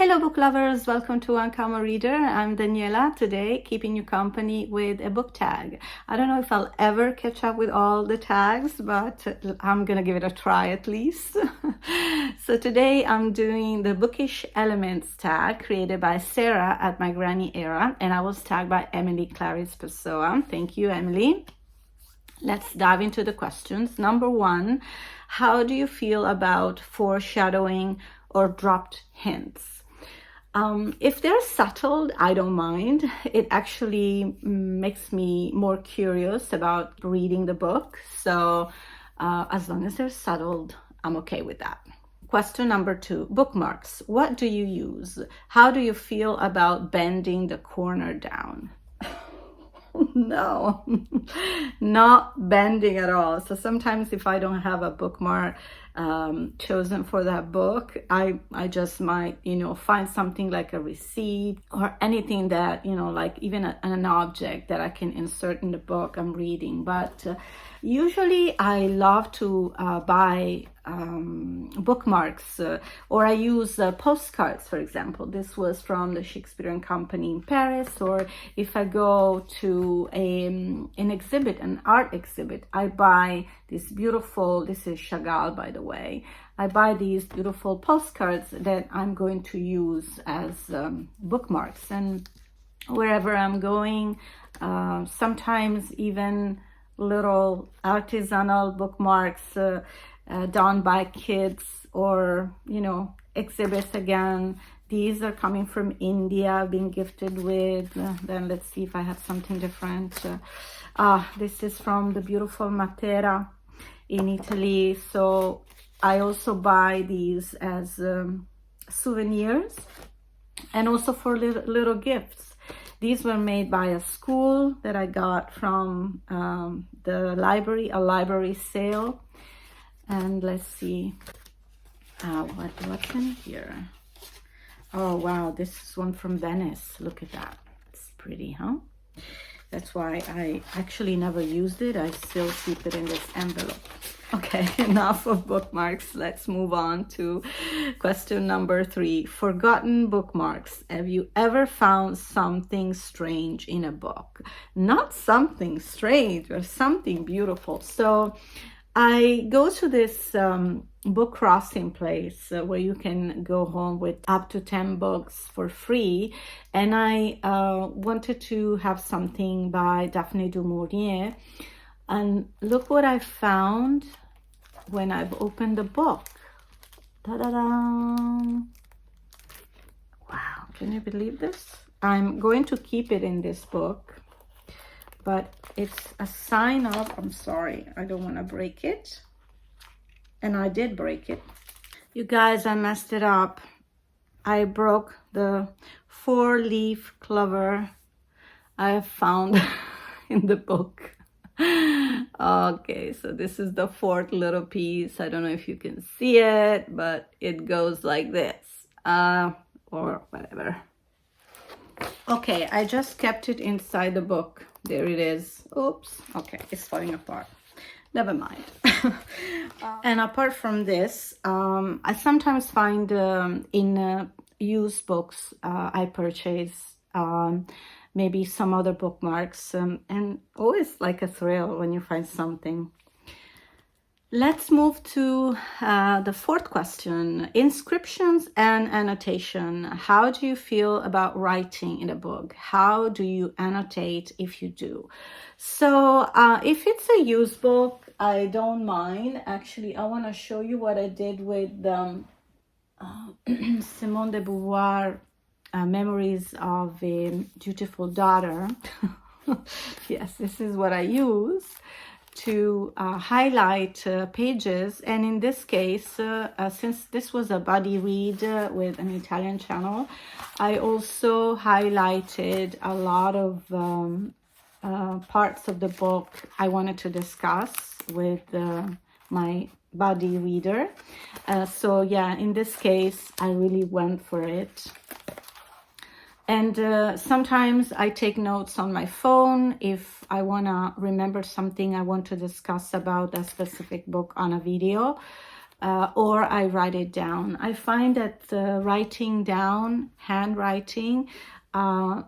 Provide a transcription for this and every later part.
Hello book lovers, welcome to One Comma Reader. I'm Daniela, today keeping you company with a book tag. I don't know if I'll ever catch up with all the tags, but I'm gonna give it a try at least. So today I'm doing the Bookish Elements tag created by Sarah at My Granny Era, and I was tagged by Emily Clarice Pessoa. Thank you, Emily. Let's dive into the questions. Number one, how do you feel about foreshadowing or dropped hints? If they're subtle, I don't mind. It actually makes me more curious about reading the book. So as long as they're subtle, I'm okay with that. Question number two, bookmarks. What do you use? How do you feel about bending the corner down? No, not bending at all. So sometimes if I don't have a bookmark chosen for that book, I just might, find something like a receipt or anything that, like even an object that I can insert in the book I'm reading. But usually I love to buy bookmarks or I use postcards, for example. This was from the Shakespeare Company in Paris, or if I go to an exhibit, an art exhibit, I buy this beautiful, this is Chagall by the way, I buy these beautiful postcards that I'm going to use as bookmarks, and wherever I'm going, sometimes even little artisanal bookmarks done by kids, or exhibits again. These are coming from India, being gifted with. Then let's see if I have something different. This is from the beautiful Matera in Italy. So I also buy these as souvenirs and also for little gifts. These were made by a school that I got from the library, a library sale. And let's see what's in here. Oh wow, this is one from Venice. Look at that. It's pretty, huh? That's why I actually never used it. I still keep it in this envelope. Okay, enough of bookmarks. Let's move on to question number three. Forgotten bookmarks. Have you ever found something strange in a book? Not something strange, but something beautiful. So I go to this book crossing place where you can go home with up to 10 books for free. And I wanted to have something by Daphne du Maurier. And look what I found when I've opened the book. Ta-da-da! Wow, can you believe this? I'm going to keep it in this book, but it's a sign of, I'm sorry, I don't want to break it. And I did break it. You guys, I messed it up. I broke the 4-leaf clover I found in the book. Okay, so this is the 4th little piece. I don't know if you can see it, but it goes like this, or whatever. Okay, I just kept it inside the book. There it is. Oops. Okay, it's falling apart. Never mind. And apart from this, I sometimes find in used books I purchase maybe some other bookmarks, and always like a thrill when you find something. Let's move to the 4th question. Inscriptions and annotation. How do you feel about writing in a book? How do you annotate if you do? So if it's a used book, I don't mind. Actually, I want to show you what I did with Simone de Beauvoir, Memories of a Dutiful Daughter. Yes, this is what I use to highlight pages. And in this case, since this was a buddy read with an Italian channel, I also highlighted a lot of parts of the book I wanted to discuss with my buddy reader. So yeah, in this case, I really went for it. And sometimes I take notes on my phone if I want to remember something I want to discuss about a specific book on a video. or I write it down. I find that writing down, handwriting,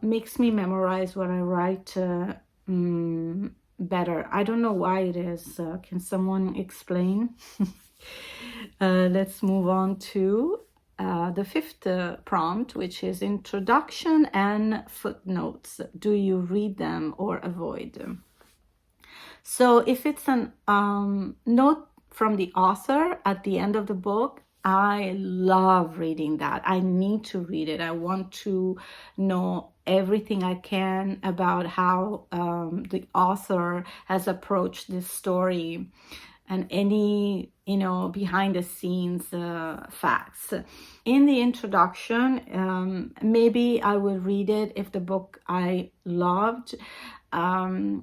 makes me memorize what I write better. I don't know why it is. Can someone explain? Let's move on to the fifth prompt, which is introduction and footnotes. Do you read them or avoid them? So if it's an note from the author at the end of the book, I love reading that. I need to read it. I want to know everything I can about how the author has approached this story and any, behind the scenes facts. In the introduction, maybe I will read it if the book I loved,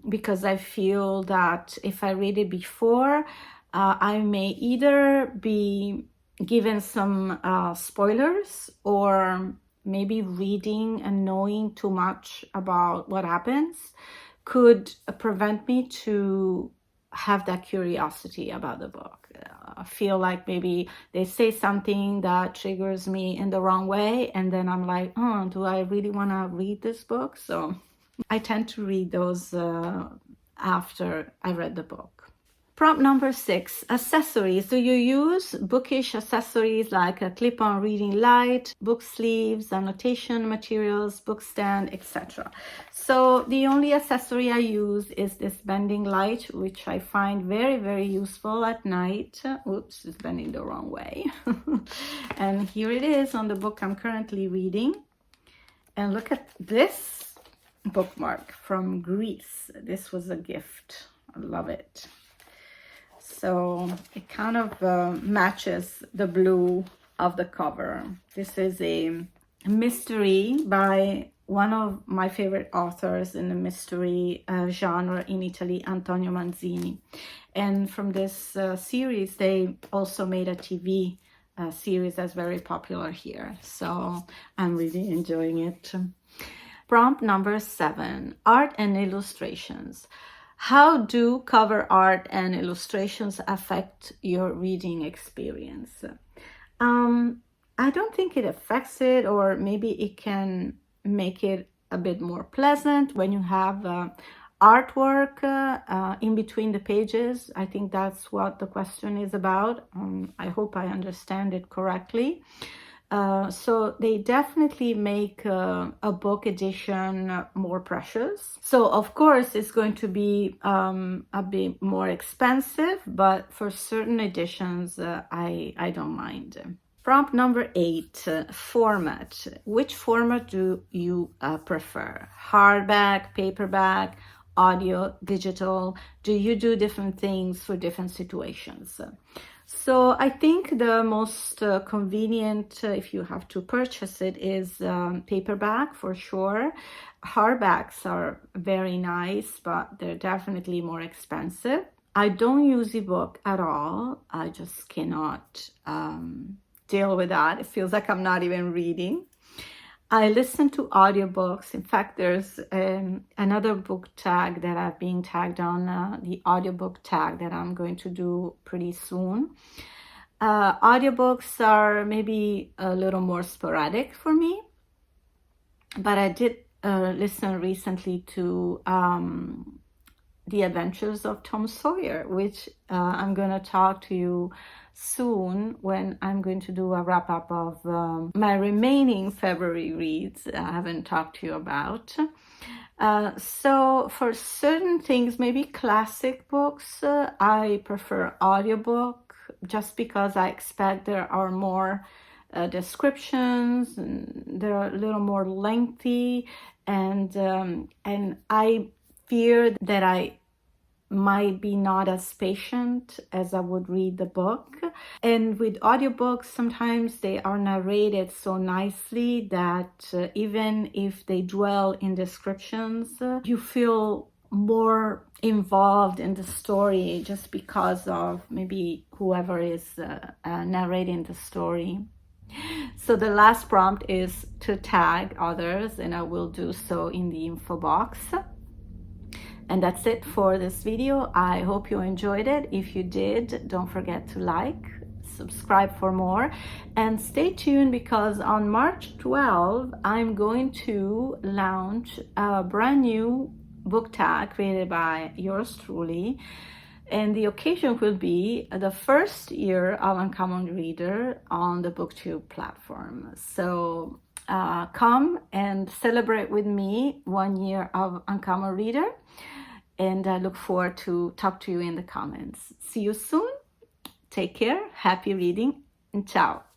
because I feel that if I read it before, I may either be given some spoilers, or maybe reading and knowing too much about what happens could prevent me to have that curiosity about the book. I feel like maybe they say something that triggers me in the wrong way, and then I'm like, oh, do I really want to read this book? So I tend to read those after I read the book. Prompt number 6, accessories. Do you use bookish accessories like a clip-on reading light, book sleeves, annotation materials, bookstand, etc.? So the only accessory I use is this bending light, which I find very, very useful at night. Oops, it's bending the wrong way. And here it is on the book I'm currently reading. And look at this bookmark from Greece. This was a gift. I love it. So it kind of matches the blue of the cover. This is a mystery by one of my favorite authors in the mystery genre in Italy, Antonio Manzini. And from this series, they also made a TV series that's very popular here. So I'm really enjoying it. Prompt number 7, art and illustrations. How do cover art and illustrations affect your reading experience? I don't think it affects it, or maybe it can make it a bit more pleasant when you have artwork in between the pages. I think that's what the question is about. I hope I understand it correctly. So they definitely make a book edition more precious. So of course it's going to be a bit more expensive, but for certain editions I don't mind. Prompt number 8, format. Which format do you prefer? Hardback, paperback, audio, digital? Do you do different things for different situations? So I think the most convenient, if you have to purchase it, is paperback for sure. Hardbacks are very nice, but they're definitely more expensive. I don't use ebook at all. I just cannot deal with that. It feels like I'm not even reading. I listen to audiobooks. In fact, there's another book tag that I've been tagged on, the audiobook tag that I'm going to do pretty soon. Audiobooks are maybe a little more sporadic for me, but I did listen recently to The Adventures of Tom Sawyer, which I'm going to talk to you soon when I'm going to do a wrap-up of my remaining February reads I haven't talked to you about. So for certain things, maybe classic books, I prefer audiobook, just because I expect there are more descriptions, and they're a little more lengthy, and I fear that I might be not as patient as I would read the book. And with audiobooks, sometimes they are narrated so nicely that even if they dwell in descriptions, you feel more involved in the story just because of maybe whoever is narrating the story. So the last prompt is to tag others, and I will do so in the info box. And that's it for this video. I hope you enjoyed it. If you did, don't forget to like, subscribe for more, and stay tuned because on March 12th I'm going to launch a brand new book tag created by yours truly, and the occasion will be the first year of Uncommon Reader on the BookTube platform. So come and celebrate with me 1 year of Uncommon Reader, and I look forward to talk to you in the comments. See you soon. Take care. Happy reading, and ciao.